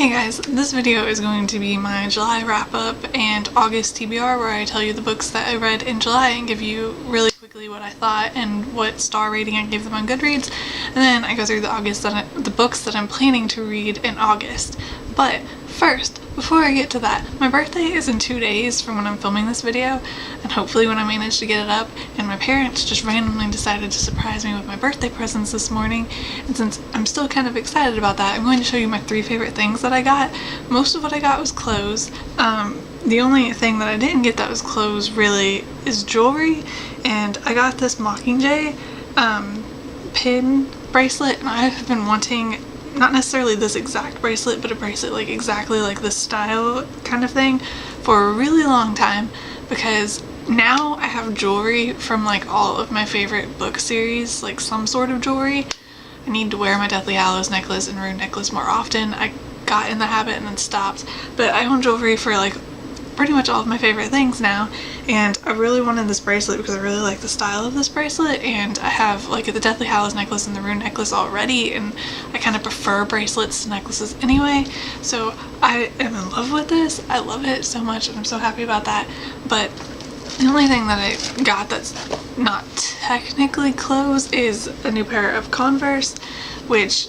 Hey guys, this video is going to be my July wrap-up and August TBR, where I tell you the books that I read in July and give you really quickly what I thought and what star rating I gave them on Goodreads, and then I go through the books that I'm planning to read in August. But first, before I get to that, my birthday is in 2 days from when I'm filming this video, and hopefully when I manage to get it up, and my parents just randomly decided to surprise me with my birthday presents this morning, and since I'm still kind of excited about that, I'm going to show you my 3 favorite things that I got. Most of what I got was clothes. The only thing that I didn't get that was clothes really is jewelry, and I got this Mockingjay pin bracelet, and I have been wanting not necessarily this exact bracelet, but a bracelet like exactly like this style kind of thing for a really long time, because now I have jewelry from like all of my favorite book series, like some sort of jewelry. I need to wear my Deathly Hallows necklace and rune necklace more often. I got in the habit and then stopped, but I own jewelry for like pretty much all of my favorite things now, and I really wanted this bracelet because I really like the style of this bracelet, and I have like the Deathly Hallows necklace and the rune necklace already, and I kind of prefer bracelets to necklaces anyway, so I am in love with this. I love it so much and I'm so happy about that. But the only thing that I got that's not technically clothes is a new pair of Converse, which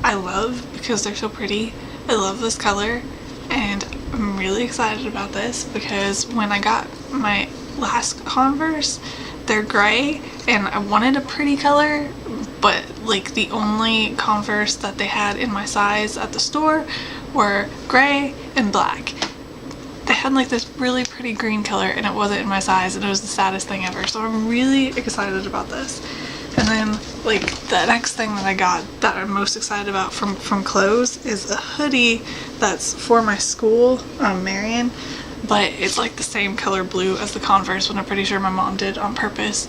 I love because they're so pretty. I love this color, and I'm really excited about this because when I got my last Converse, they're gray, and I wanted a pretty color, but like the only Converse that they had in my size at the store were gray and black. They had like this really pretty green color and it wasn't in my size, and it was the saddest thing ever, so I'm really excited about this. And then like the next thing that I got that I'm most excited about from clothes is a hoodie that's for my school, Marion, but it's like the same color blue as the Converse one. I'm pretty sure my mom did on purpose,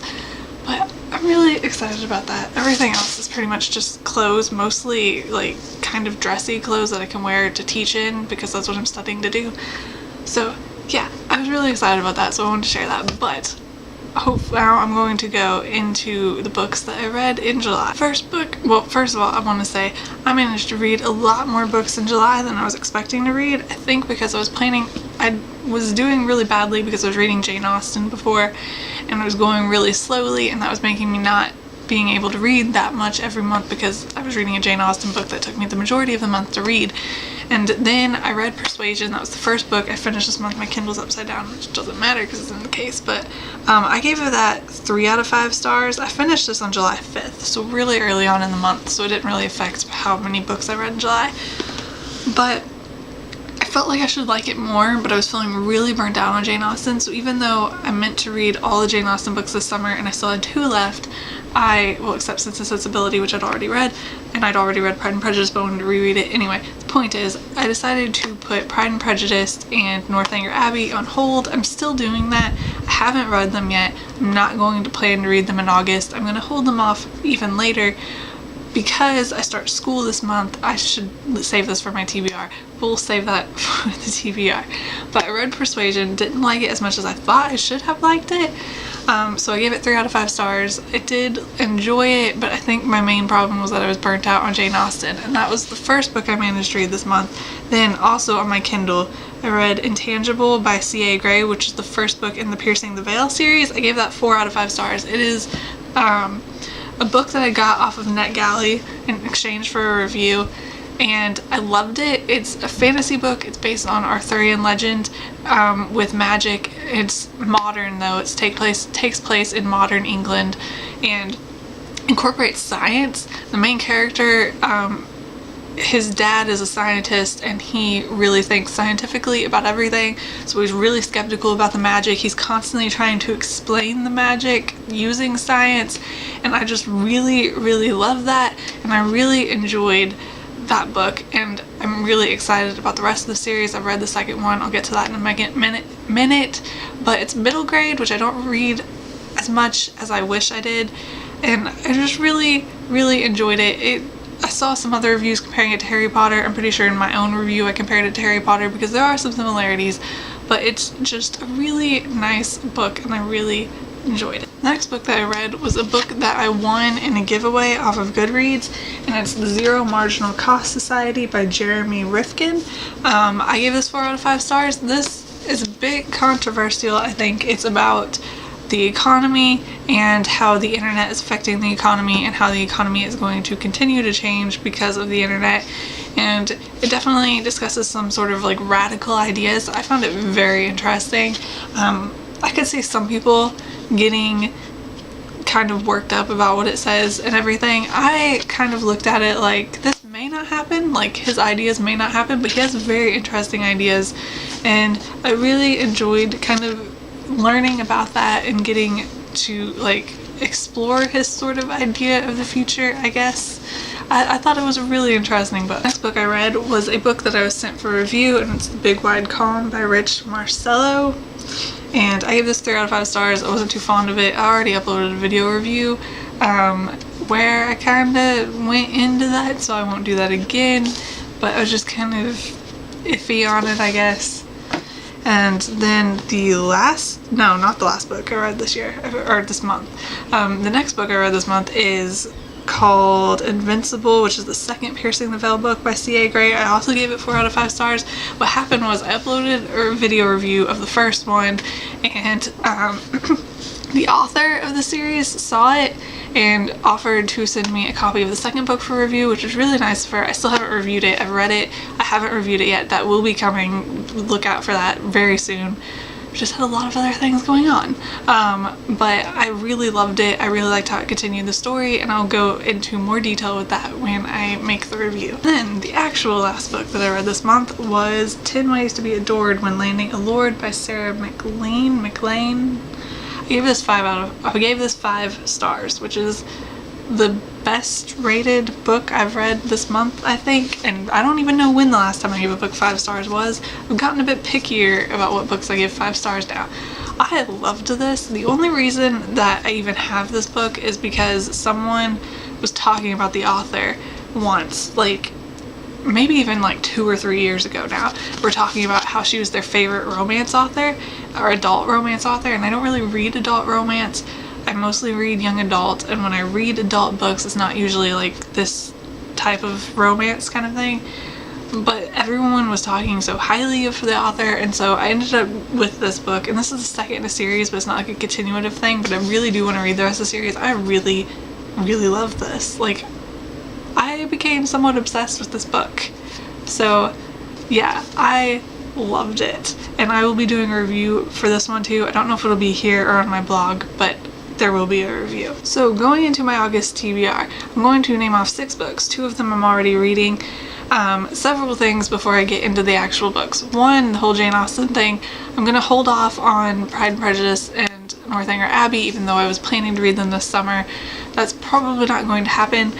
but I'm really excited about that. Everything else is pretty much just clothes, mostly like kind of dressy clothes that I can wear to teach in because that's what I'm studying to do. So yeah, I was really excited about that, so I wanted to share that. But now I'm going to go into the books that I read in July. First of all, I want to say I managed to read a lot more books in July than I was expecting to read. I think because I was doing really badly because I was reading Jane Austen before, and I was going really slowly, and that was making me not being able to read that much every month because I was reading a Jane Austen book that took me the majority of the month to read. And then I read Persuasion. That was the first book I finished this month. My Kindle's upside down, which doesn't matter because it's in the case, but I gave it that 3 out of 5 stars. I finished this on July 5th, so really early on in the month, so it didn't really affect how many books I read in July. But I felt like I should like it more, but I was feeling really burnt out on Jane Austen, so even though I meant to read all the Jane Austen books this summer and I still had 2 left, except Sense and Sensibility, which I'd already read, and I'd already read Pride and Prejudice, but I wanted to reread it anyway. The point is, I decided to put Pride and Prejudice and Northanger Abbey on hold. I'm still doing that. I haven't read them yet. I'm not going to plan to read them in August. I'm going to hold them off even later because I start school this month. I should save this for my TBR. We'll save that for the TBR. But I read Persuasion, didn't like it as much as I thought I should have liked it. So I gave it 3 out of 5 stars. I did enjoy it, but I think my main problem was that I was burnt out on Jane Austen, and that was the first book I managed to read this month. Then also on my Kindle, I read Intangible by C.A. Gray, which is the first book in the Piercing the Veil series. I gave that 4 out of 5 stars. It is a book that I got off of NetGalley in exchange for a review, and I loved it. It's a fantasy book. It's based on Arthurian legend with magic. It's modern though. It takes place in modern England and incorporates science. The main character, his dad is a scientist, and he really thinks scientifically about everything, so he's really skeptical about the magic. He's constantly trying to explain the magic using science, and I just really love that, and I really enjoyed that book, and I'm really excited about the rest of the series. I've read the second one. I'll get to that in a minute, but it's middle grade, which I don't read as much as I wish I did, and I just really enjoyed it. I saw some other reviews comparing it to Harry Potter. I'm pretty sure in my own review I compared it to Harry Potter because there are some similarities, but it's just a really nice book and I really enjoyed it. The next book that I read was a book that I won in a giveaway off of Goodreads, and it's The Zero Marginal Cost Society by Jeremy Rifkin. I gave this 4 out of 5 stars. This is a bit controversial. I think it's about the economy and how the internet is affecting the economy and how the economy is going to continue to change because of the internet. And it definitely discusses some sort of like radical ideas. I found it very interesting. I could see some people getting kind of worked up about what it says and everything. I kind of looked at it like, this may not happen, like his ideas may not happen, but he has very interesting ideas, and I really enjoyed kind of learning about that and getting to like explore his sort of idea of the future, I guess. I thought it was a really interesting book. The next book I read was a book that I was sent for review, and it's The Big Wide Calm by Rich Marcello. And I gave this 3 out of 5 stars. I wasn't too fond of it. I already uploaded a video review where I kind of went into that, so I won't do that again. But I was just kind of iffy on it, I guess. And then not the last book I read this year, or this month. The next book I read this month is called Invincible, which is the second Piercing the Veil book by C.A. Gray. I also gave it 4 out of 5 stars. What happened was I uploaded a video review of the first one, and the author of the series saw it and offered to send me a copy of the second book for review, which was really nice of her. I still haven't reviewed it. I've read it. I haven't reviewed it yet. That will be coming. Look out for that very soon. Just had a lot of other things going on, but I really loved it. I really liked how it continued the story, and I'll go into more detail with that when I make the review. Then the actual last book that I read this month was 10 Ways to be Adored When Landing a Lord by Sarah McLean. I gave this 5 stars, which is the best rated book I've read this month, I think, and I don't even know when the last time I gave a book 5 stars was. I've gotten a bit pickier about what books I give 5 stars now. I loved this. The only reason that I even have this book is because someone was talking about the author once, like maybe even like 2 or 3 years ago now. We're talking about how she was their favorite romance author, or adult romance author, and I don't really read adult romance. I mostly read young adult, and when I read adult books, it's not usually like this type of romance kind of thing. But everyone was talking so highly of the author, and so I ended up with this book, and this is the second in a series, but it's not like a continuative thing, but I really do want to read the rest of the series. I really, really love this. Like, I became somewhat obsessed with this book. So, yeah, I loved it. And I will be doing a review for this one too. I don't know if it'll be here or on my blog, but there will be a review. So going into my August TBR, I'm going to name off 6 books. 2 of them I'm already reading. Several things before I get into the actual books. One, the whole Jane Austen thing. I'm going to hold off on Pride and Prejudice and Northanger Abbey, even though I was planning to read them this summer. That's probably not going to happen.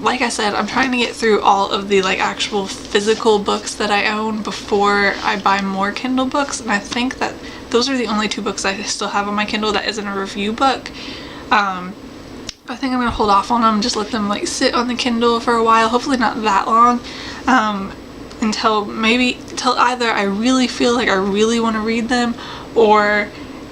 Like I said, I'm trying to get through all of the like actual physical books that I own before I buy more Kindle books, and I think that those are the only 2 books I still have on my Kindle that isn't a review book. I think I'm gonna hold off on them, just let them like sit on the Kindle for a while, hopefully not that long, until either I really feel like I really want to read them, or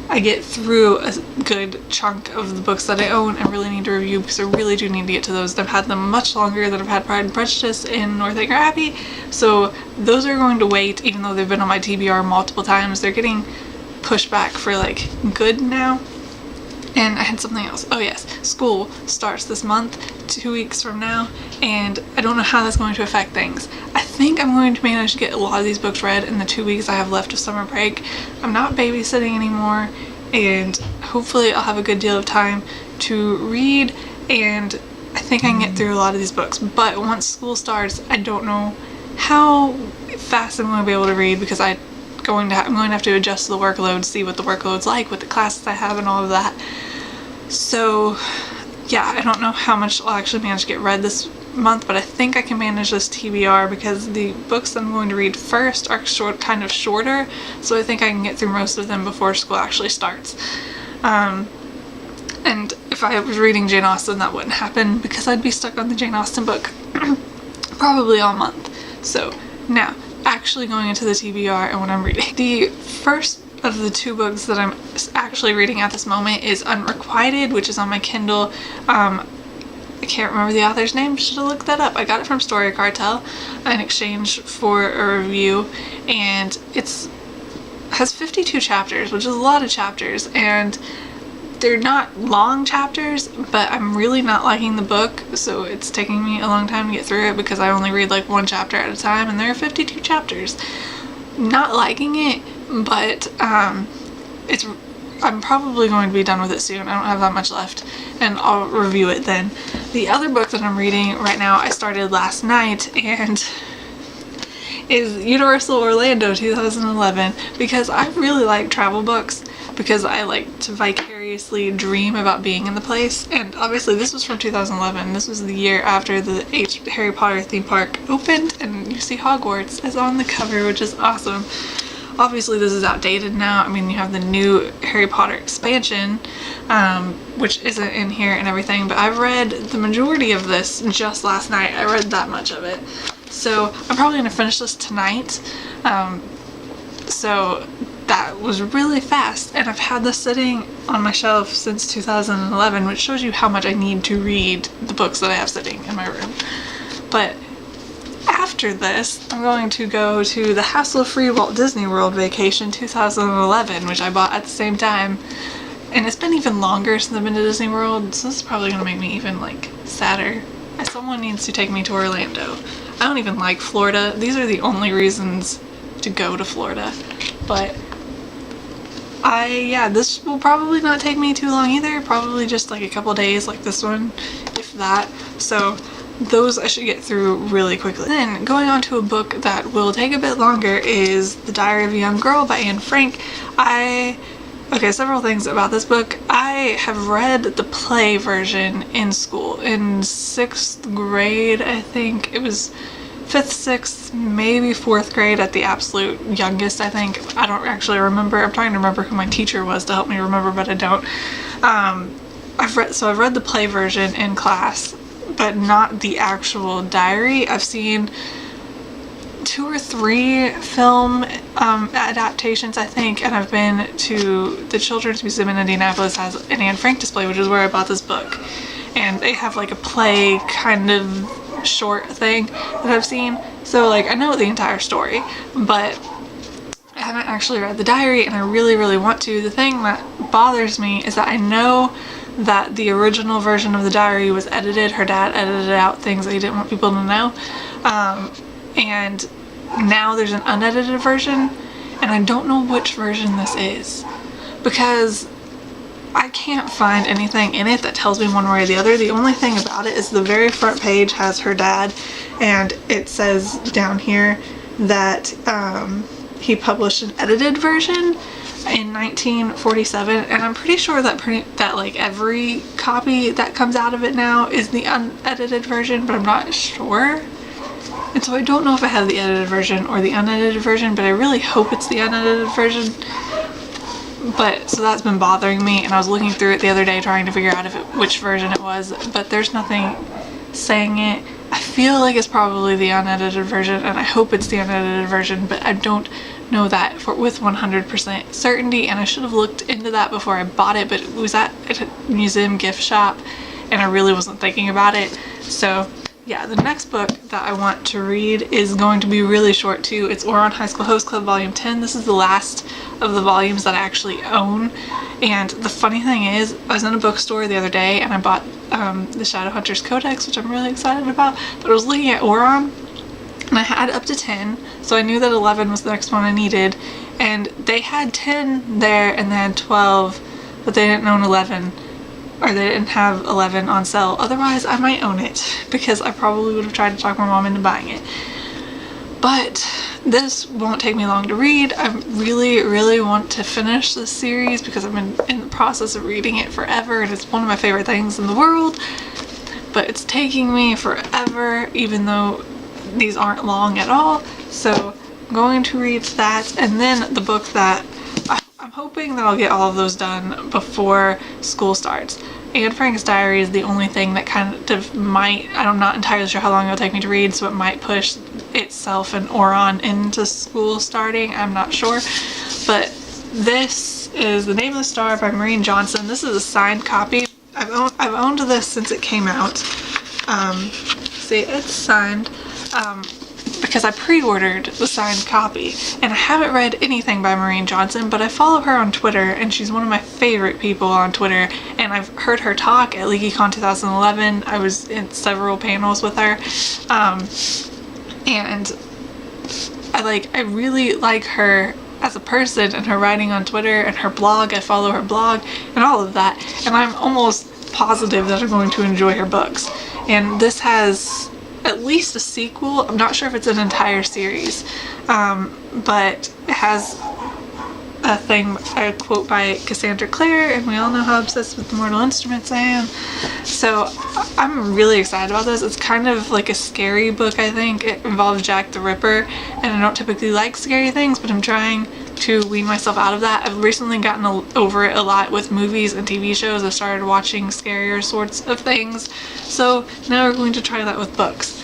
I get through a good chunk of the books that I own and really need to review, because I really do need to get to those. I've had them much longer than I've had Pride and Prejudice and Northanger Abbey, so those are going to wait, even though they've been on my TBR multiple times. They're getting pushed back for like good now. And I had something else. Oh yes, school starts this month, 2 weeks from now, and I don't know how that's going to affect things. I think I'm going to manage to get a lot of these books read in the 2 weeks I have left of summer break. I'm not babysitting anymore, and hopefully I'll have a good deal of time to read, and I think I can get through a lot of these books. But once school starts, I don't know how fast I'm going to be able to read, because I'm going to have to adjust the workload, see what the workload's like with the classes I have and all of that. So yeah, I don't know how much I'll actually manage to get read this month, but I think I can manage this TBR, because the books I'm going to read first are kind of shorter, so I think I can get through most of them before school actually starts. And if I was reading Jane Austen, that wouldn't happen, because I'd be stuck on the Jane Austen book probably all month. So now, actually going into the TBR and what I'm reading. The first of the two books that I'm actually reading at this moment is Unrequited, which is on my Kindle. I can't remember the author's name, should have looked that up. I got it from Story Cartel in exchange for a review, and has 52 chapters, which is a lot of chapters, and they're not long chapters, but I'm really not liking the book, so it's taking me a long time to get through it because I only read like one chapter at a time, and there are 52 chapters. Not liking it, but I'm probably going to be done with it soon. I don't have that much left, and I'll review it then. The other book that I'm reading right now, I started last night, and is Universal Orlando 2011, because I really like travel books, because I like to vicariously dream about being in the place. And obviously this was from 2011. This was the year after the Harry Potter theme park opened, and you see Hogwarts as on the cover, which is awesome. Obviously this is outdated now. I mean, you have the new Harry Potter expansion, which isn't in here and everything, but I've read the majority of this just last night. I read that much of it. So I'm probably going to finish this tonight. So that was really fast, and I've had this sitting on my shelf since 2011, which shows you how much I need to read the books that I have sitting in my room. But after this, I'm going to go to the hassle-free Walt Disney World Vacation 2011, which I bought at the same time. And it's been even longer since I've been to Disney World, so this is probably going to make me even, like, sadder. Someone needs to take me to Orlando. I don't even like Florida. These are the only reasons to go to Florida. But this will probably not take me too long either. Probably just like a couple days like this one, if that. So those I should get through really quickly. Then going on to a book that will take a bit longer is The Diary of a Young Girl by Anne Frank. Okay, several things about this book. I have read the play version in school in 6th grade, I think. It was 5th, 6th, maybe 4th grade at the absolute youngest, I think. I don't actually remember. I'm trying to remember who my teacher was to help me remember, but I don't. I've read the play version in class, but not the actual diary. I've seen 2 or 3 film adaptations, I think, and I've been to the Children's Museum in Indianapolis has an Anne Frank display, which is where I bought this book, and they have like a play kind of short thing that I've seen, so like I know the entire story, but I haven't actually read the diary, and I really, really want to. The thing that bothers me is that I know that the original version of the diary was edited. Her dad edited out things that he didn't want people to know, and now there's an unedited version, and I don't know which version this is, because I can't find anything in it that tells me one way or the other. The only thing about it is the very front page has her dad, and it says down here that he published an edited version in 1947, and I'm pretty sure that like every copy that comes out of it now is the unedited version, but I'm not sure. And so I don't know if I have the edited version or the unedited version, but I really hope it's the unedited version. But so that's been bothering me, and I was looking through it the other day trying to figure out which version it was, but there's nothing saying it. I feel like it's probably the unedited version, and I hope it's the unedited version, but I don't know that with 100% certainty, and I should have looked into that before I bought it, but it was at a museum gift shop, and I really wasn't thinking about it. So yeah, the next book that I want to read is going to be really short too. It's Ouran High School Host Club Volume 10. This is the last of the volumes that I actually own. And the funny thing is, I was in a bookstore the other day and I bought the Shadowhunters Codex, which I'm really excited about. But I was looking at Ouran, and I had up to 10, so I knew that 11 was the next one I needed. And they had 10 there and they had 12, but they didn't own 11. Or they didn't have 11 on sale. Otherwise, I might own it, because I probably would have tried to talk my mom into buying it. But this won't take me long to read. I really, really want to finish this series because I've been in the process of reading it forever, and it's one of my favorite things in the world. But it's taking me forever, even though these aren't long at all. So I'm going to read that, and then the book that I'm hoping that I'll get all of those done before school starts. Anne Frank's diary is the only thing that kind of might, I'm not entirely sure how long it'll take me to read, so it might push itself and Ouran into school starting. I'm not sure. But this is The Nameless Star by Maureen Johnson. This is a signed copy. I've owned this since it came out. See, it's signed. Because I pre-ordered the signed copy, and I haven't read anything by Maureen Johnson, but I follow her on Twitter, and she's one of my favorite people on Twitter, and I've heard her talk at LeakyCon 2011. I was in several panels with her, and I really like her as a person, and her writing on Twitter, and her blog. I follow her blog, and all of that, and I'm almost positive that I'm going to enjoy her books. And this has at least a sequel. I'm not sure if it's an entire series, but it has a quote by Cassandra Clare, and we all know how obsessed with the Mortal Instruments I am. So I'm really excited about this. It's kind of like a scary book, I think. It involves Jack the Ripper, and I don't typically like scary things, but I'm trying to wean myself out of that. I've recently gotten over it a lot with movies and TV shows. I started watching scarier sorts of things, so now we're going to try that with books.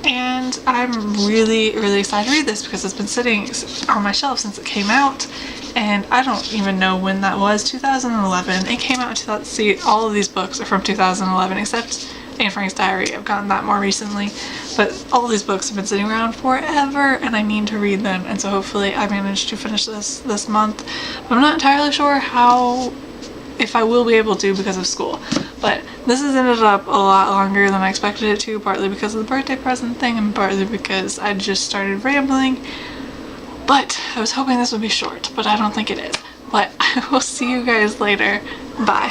And I'm really, really excited to read this because it's been sitting on my shelf since it came out, and I don't even know when that was. 2011. It came out in 2000. See, all of these books are from 2011 except Anne Frank's Diary. I've gotten that more recently, but all of these books have been sitting around forever, and I need to read them, and so hopefully I manage to finish this month. But I'm not entirely sure if I will be able to because of school. But this has ended up a lot longer than I expected it to, partly because of the birthday present thing and partly because I just started rambling. But I was hoping this would be short, but I don't think it is. But I will see you guys later. Bye.